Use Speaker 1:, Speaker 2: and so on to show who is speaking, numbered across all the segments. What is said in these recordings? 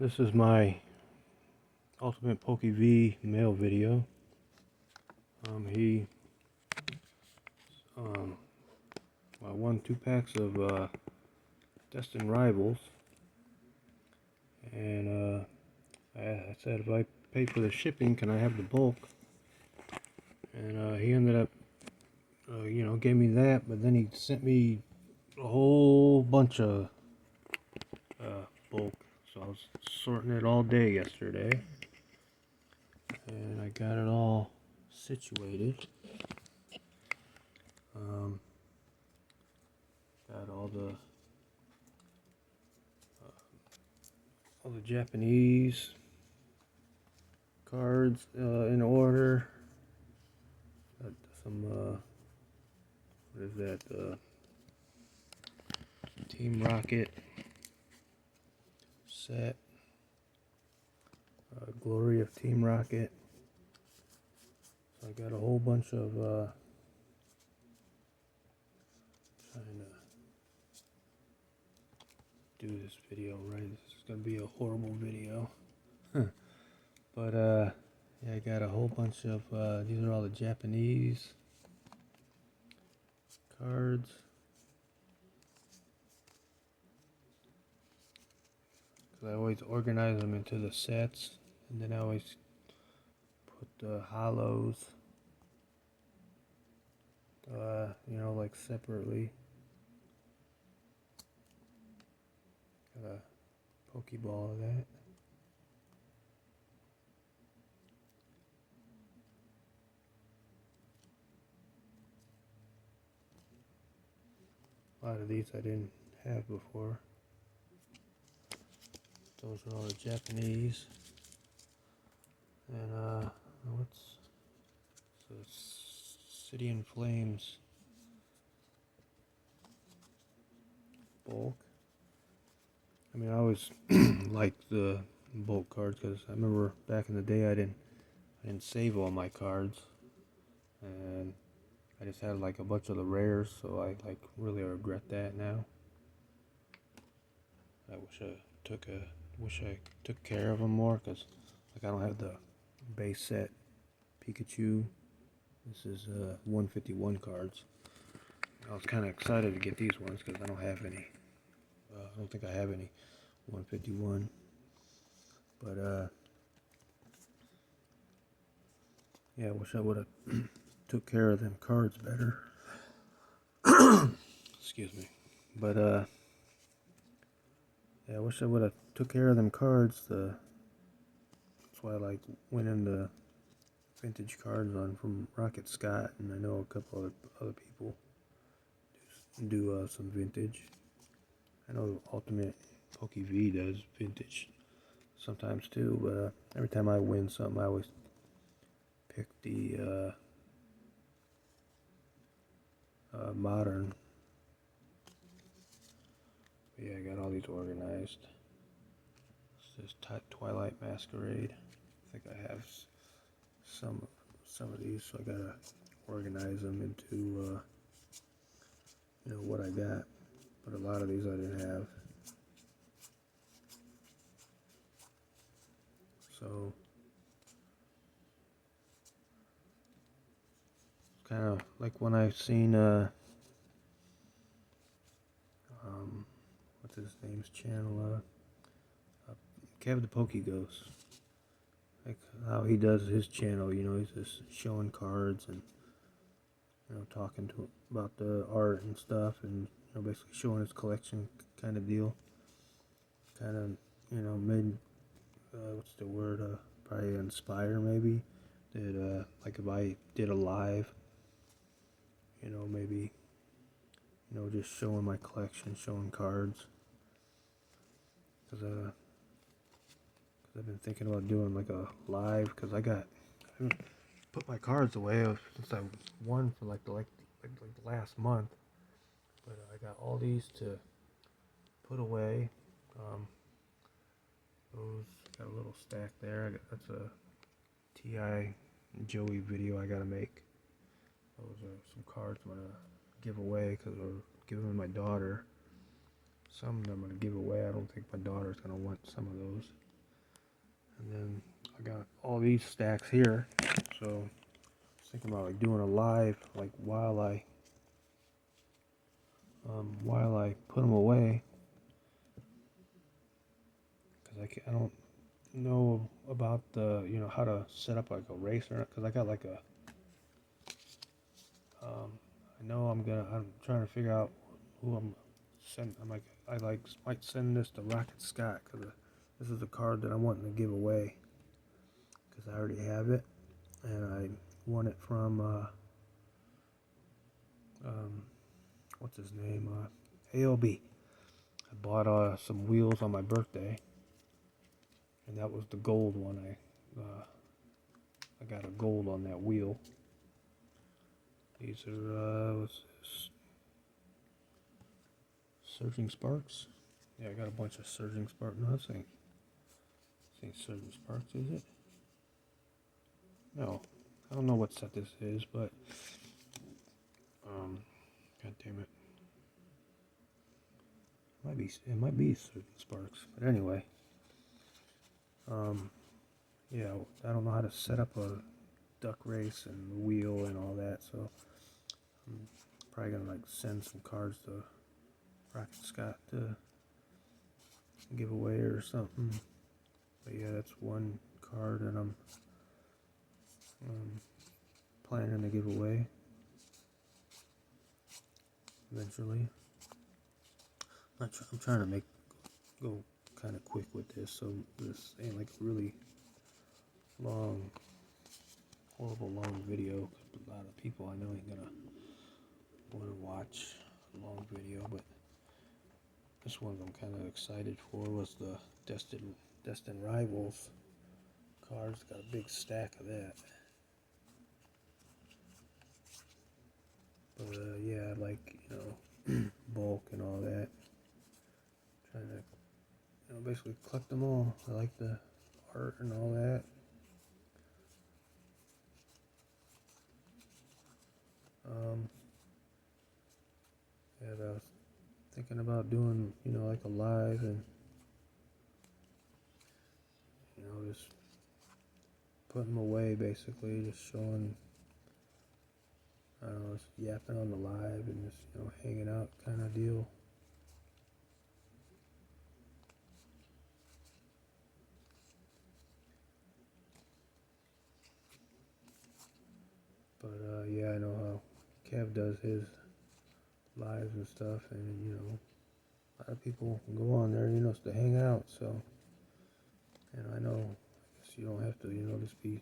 Speaker 1: This is my Ultimate Poke V mail video. He I won 2 packs of Destined Rivals, and I said if I pay for the shipping, can I have the bulk? And he ended up, gave me that, but then he sent me a whole bunch of bulk. So I was sorting it all day yesterday, and I got it all situated. Got all the Japanese cards in order. Got some what is that? Team Rocket set. Glory of Team Rocket. So I got a whole bunch of trying to do this video right. This is gonna be a horrible video. But yeah, I got a whole bunch of these are all the Japanese cards. I always organize them into the sets, and then I always put the hollows, like separately. Got a Pokeball of that. A lot of these I didn't have before. Those are all the Japanese. And City in Flames bulk. I mean, I always liked the bulk cards because I remember back in the day I didn't save all my cards, and I just had like a bunch of the rares, so I really regret that now. I wish I took care of them more, because I don't have the base set Pikachu. This is 151 cards. I was kind of excited to get these ones because I don't have any. I don't think I have any 151. But yeah, I wish I would have took care of them cards better. Excuse me. But yeah, I wish I would have took care of them cards. That's why I went into vintage cards from Rocket Scott, and I know a couple other people do some vintage. I know Ultimate Poke V does vintage sometimes too, but every time I win something, I always pick the modern. But yeah, I got all these organized. This is Twilight Masquerade. I think I have some of these, so I gotta organize them into what I got. But a lot of these I didn't have. So kind of like when I've seen what's his name's channel, Kev the Poke Ghost, like how he does his channel. He's just showing cards and talking about the art and stuff, and basically showing his collection kind of deal. Kind of made what's the word, probably inspire maybe, that like if I did a live, maybe just showing my collection, showing cards, because I've been thinking about doing like a live, because I haven't put my cards away since I won for like the last month, but I got all these to put away. Those got a little stack there. That's a T.I. Joey video I gotta make. Those are some cards I'm gonna give away because we're giving them to my daughter. Some of them I'm gonna give away. I don't think my daughter's gonna want some of those. And then I got all these stacks here, so I was thinking about like doing a live, like while I put them away, because I don't know about the, you know, how to set up like a racer, because I got like a I know I'm trying to figure out who I'm send. Might send this to Rocket Scott, because this is a card that I'm wanting to give away, because I already have it and I won it from um, what's his name, ALB. I bought some wheels on my birthday, and that was the gold one. I got a gold on that wheel. These are what's this? Surging Sparks. Yeah, I got a bunch of Surging Sparks. No, this ain't Surging Sparks, is it? No, I don't know what set this is, but God damn it, it might be Surging Sparks. But anyway, yeah, I don't know how to set up a duck race and wheel and all that, so I'm probably gonna like send some cards to Rocket Scott to give away or something. But yeah, that's one card that I'm planning to give away eventually. I'm trying to go kind of quick with this, so this ain't like a really long, horrible long video. A lot of people I know ain't gonna want to watch a long video, but this one I'm kind of excited for was the Destined Rivals cards. Got a big stack of that. But yeah, I like, you know, bulk and all that. Trying to, you know, basically collect them all. I like the art and all that. Yeah, I was thinking about doing, you know, like a live and, you know, just putting them away basically, just showing, I don't know, just yapping on the live and just, you know, hanging out kind of deal. But yeah, I know how Kev does his lives and stuff, and you know, a lot of people go on there, you know, to hang out. So, and I know, I guess you don't have to, you know, just be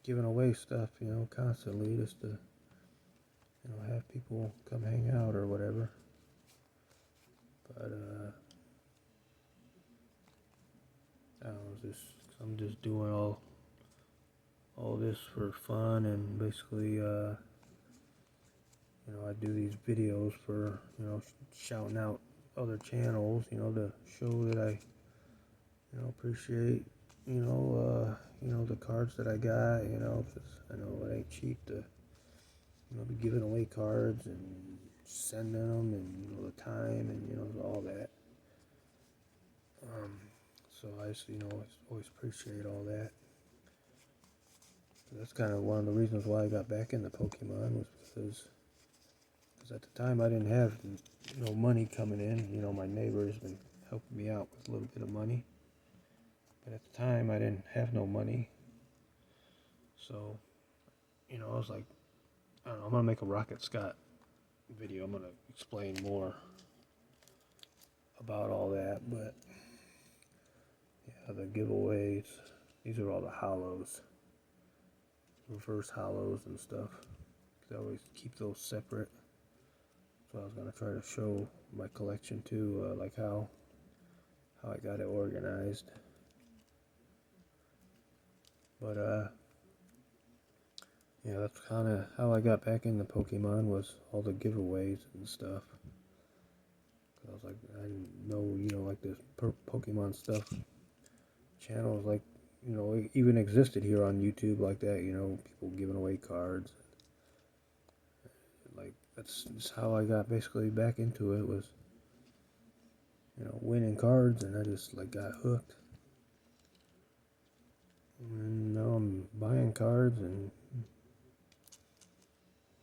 Speaker 1: giving away stuff, you know, constantly, just to, you know, have people come hang out or whatever. But I don't know, I'm just doing all this for fun, and basically, you know, I do these videos for, you know, shouting out other channels, you know, to show that I, you know, appreciate, you know, the cards that I got, you know, because I know it ain't cheap to, you know, be giving away cards and sending them, and, you know, the time and, you know, all that. So I just, you know, always appreciate all that. That's kind of one of the reasons why I got back into Pokemon, was because at the time I didn't have no money coming in. You know, my neighbor has been helping me out with a little bit of money, but at the time I didn't have no money. So, you know, I was like, I don't know, I'm gonna make a Rocket Scott video. I'm gonna explain more about all that, but yeah, the giveaways. These are all the hollows, reverse hollows and stuff. I always keep those separate. So I was gonna try to show my collection too, like how I got it organized. But yeah, that's kind of how I got back into Pokemon, was all the giveaways and stuff. I was like, I didn't know, you know, like this Pokemon stuff channels, like, you know, it even existed here on YouTube like that. You know, people giving away cards. Like that's how I got basically back into it, was, you know, winning cards, and I just like got hooked. And now I'm buying cards and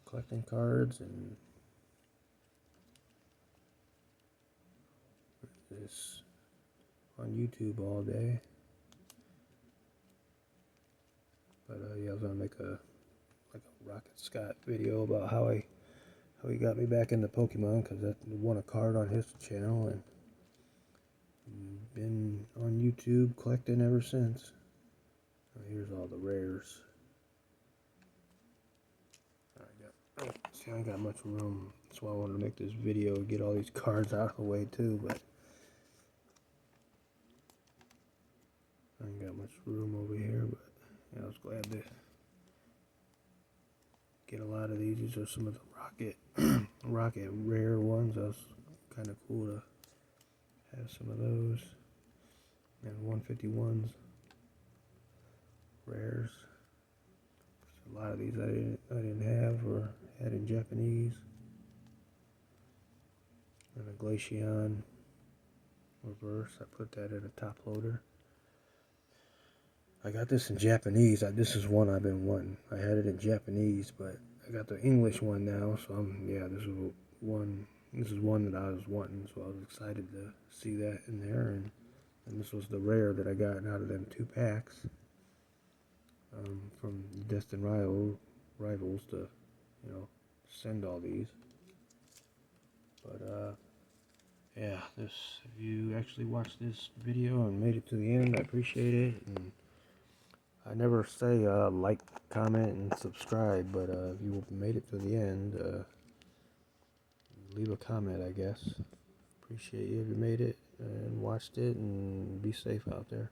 Speaker 1: collecting cards and this on YouTube all day. But yeah, I was gonna make a Rocket Scott video about how he got me back into Pokemon, because I won a card on his channel and been on YouTube collecting ever since. Here's all the rares. See, I ain't got much room. That's why I wanted to make this video, get all these cards out of the way too, but I ain't got much room over here. But yeah, I was glad to get a lot of these. These are some of the Rocket rare ones. That was kind of cool to have some of those. And 151s rares. A lot of these I didn't have or had in Japanese. And a Glaceon reverse. I put that in a top loader. I got this in Japanese. This is one I've been wanting. I had it in Japanese, but I got the English one now. So this is one. This is one that I was wanting. So I was excited to see that in there, and this was the rare that I got out of them 2 packs from Destined Rivals to, send all these. But yeah, if you actually watched this video and made it to the end, I appreciate it. And I never say like, comment, and subscribe, but if you made it to the end, leave a comment, I guess. Appreciate you if you made it and watched it, and be safe out there.